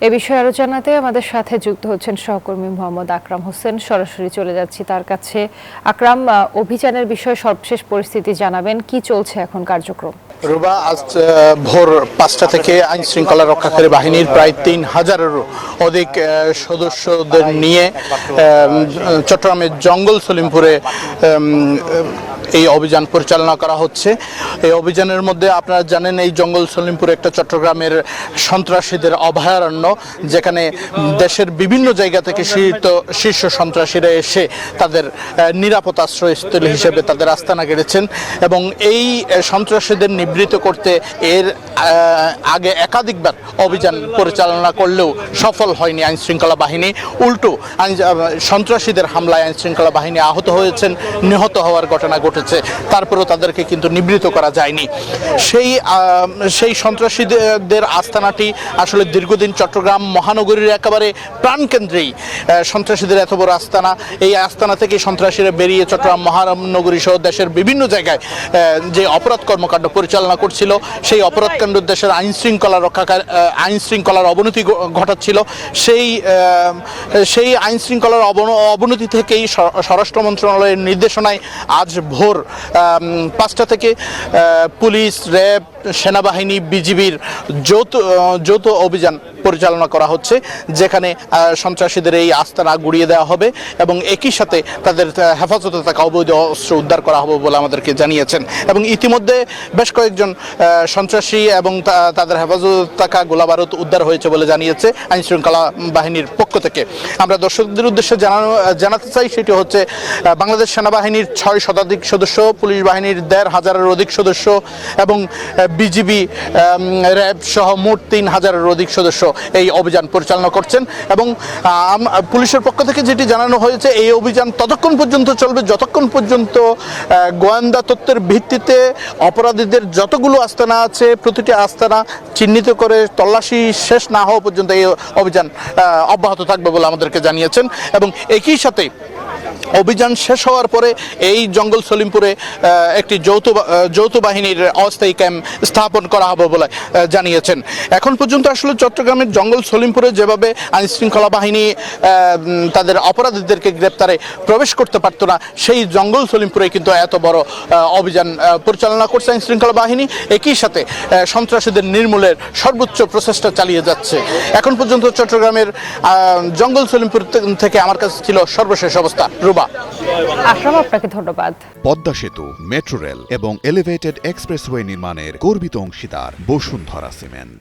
এ বিষয়ে আরো জানাতে আমাদের সাথে যুক্ত হচ্ছেন সহকর্মী মোহাম্মদ আকরাম হোসেন। সরাসরি চলে যাচ্ছি তার কাছে। আকরাম, অভিযানের বিষয়ে সর্বশেষ পরিস্থিতি জানাবেন, কি চলছে এখন কার্যক্রম? রুবা, আজ ভোর 5টা থেকে আইন শৃঙ্খলা রক্ষাকারী বাহিনীর প্রায় 3000-এরও অধিক সদস্যদের নিয়ে চট্টগ্রামের জঙ্গল সলিমপুরে এই অভিযান পরিচালনা করা হচ্ছে। এই অভিযানের মধ্যে আপনারা জানেন, এই জঙ্গল সলিমপুর একটা চট্টগ্রামের সন্ত্রাসীদের অভয়ারণ্য, যেখানে দেশের বিভিন্ন জায়গা থেকে শীর্ষ সন্ত্রাসীরা এসে তাদের নিরাপদ আশ্রয়স্থল হিসেবে তাদের আস্তানা গেড়েছেন। এবং এই সন্ত্রাসীদের নিবৃত্ত করতে এর আগে একাধিকবার অভিযান পরিচালনা করলেও সফল হয়নি আইন শৃঙ্খলা বাহিনী। উল্টো সন্ত্রাসীদের হামলায় আইন শৃঙ্খলা বাহিনী আহত হয়েছেন, নিহত হওয়ার ঘটনা ঘটেছে। তারপরেও তাদেরকে কিন্তু নিবৃত্ত করা যায়নি। সেই সন্ত্রাসীদের আস্তানাটি আসলে দীর্ঘদিন চট্টগ্রাম মহানগরীর একেবারে প্রাণকেন্দ্রেই সন্ত্রাসীদের এত বড় আস্তানা। এই আস্তানা থেকে সন্ত্রাসীরা বেরিয়ে চট্টগ্রাম মহানগরী সহ দেশের বিভিন্ন জায়গায় যে অপরাধ কর্মকাণ্ড পরিচালনা করছিল, সেই অপরাধকাণ্ড দেশের আইন শৃঙ্খলার অবনতি ঘটাচ্ছিল। সেই আইন শৃঙ্খলার অবনতি থেকেই স্বরাষ্ট্র মন্ত্রণালয়ের নির্দেশনায় আজ ভোর 5টা থেকে পুলিশ, র্যাব, সেনাবাহিনী, বিজিবির যৌথ অভিযান পরিচালনা করা হচ্ছে, যেখানে সন্ত্রাসীদের এই আস্তানা গুড়িয়ে দেওয়া হবে এবং একই সাথে তাদের হেফাজতে থাকা অবৈধ অস্ত্র উদ্ধার করা হবে বলে আমাদেরকে জানিয়েছেন। এবং ইতিমধ্যে বেশ কয়েকজন সন্ত্রাসী এবং তাদের হেফাজতে থাকা গোলাবারুদ উদ্ধার হয়েছে বলে জানিয়েছে আইন শৃঙ্খলা বাহিনীর পক্ষ থেকে। আমরা দর্শকদের উদ্দেশ্যে জানাতে চাই, সেটি হচ্ছে বাংলাদেশ সেনাবাহিনীর 6 শতাধিক সদস্য, পুলিশ বাহিনীর 1500-এর অধিক সদস্য এবং বিজিবি, র্যাব সহ মোট 3000-এর অধিক সদস্য এই অভিযান পরিচালনা করছেন। এবং পুলিশের পক্ষ থেকে যেটি জানানো হয়েছে, এই অভিযান ততক্ষণ পর্যন্ত চলবে যতক্ষণ পর্যন্ত গোয়েন্দা তথ্যের ভিত্তিতে অপরাধীদের যতগুলো আস্তানা আছে প্রতিটি আস্তানা চিহ্নিত করে তল্লাশি শেষ না হওয়া পর্যন্ত এই অভিযান অব্যাহত থাকবে বলে আমাদেরকে জানিয়েছেন। এবং একই সাথে অভিযান শেষ হওয়ার পরে এই জঙ্গল সলিমপুরে একটি যৌথ বাহিনীর অস্থায়ী ক্যাম্প স্থাপন করা হবে বলে জানিয়েছেন। এখন পর্যন্ত আসলে চট্টগ্রামের জঙ্গল সলিমপুরে যেভাবে আইন শৃঙ্খলা বাহিনী তাদের অপরাধীদেরকে গ্রেপ্তারে প্রবেশ করতে পারত না, সেই জঙ্গল সলিমপুরে কিন্তু এত বড় অভিযান পরিচালনা করছে আইন শৃঙ্খলা বাহিনী। একই সাথে সন্ত্রাসীদের নির্মূলের সর্বোচ্চ প্রচেষ্টা চালিয়ে যাচ্ছে। এখন পর্যন্ত চট্টগ্রামের জঙ্গল সলিমপুর থেকে আমার কাছে ছিল সর্বশেষ অবস্থা। রুবা, আকরাম, আপনাকে ধন্যবাদ। পদ্মা সেতু, মেট্রো রেল এবং এলিভেটেড এক্সপ্রেসওয়ে নির্মাণের গর্বিত অংশীদার বসুন্ধরা সিমেন্ট।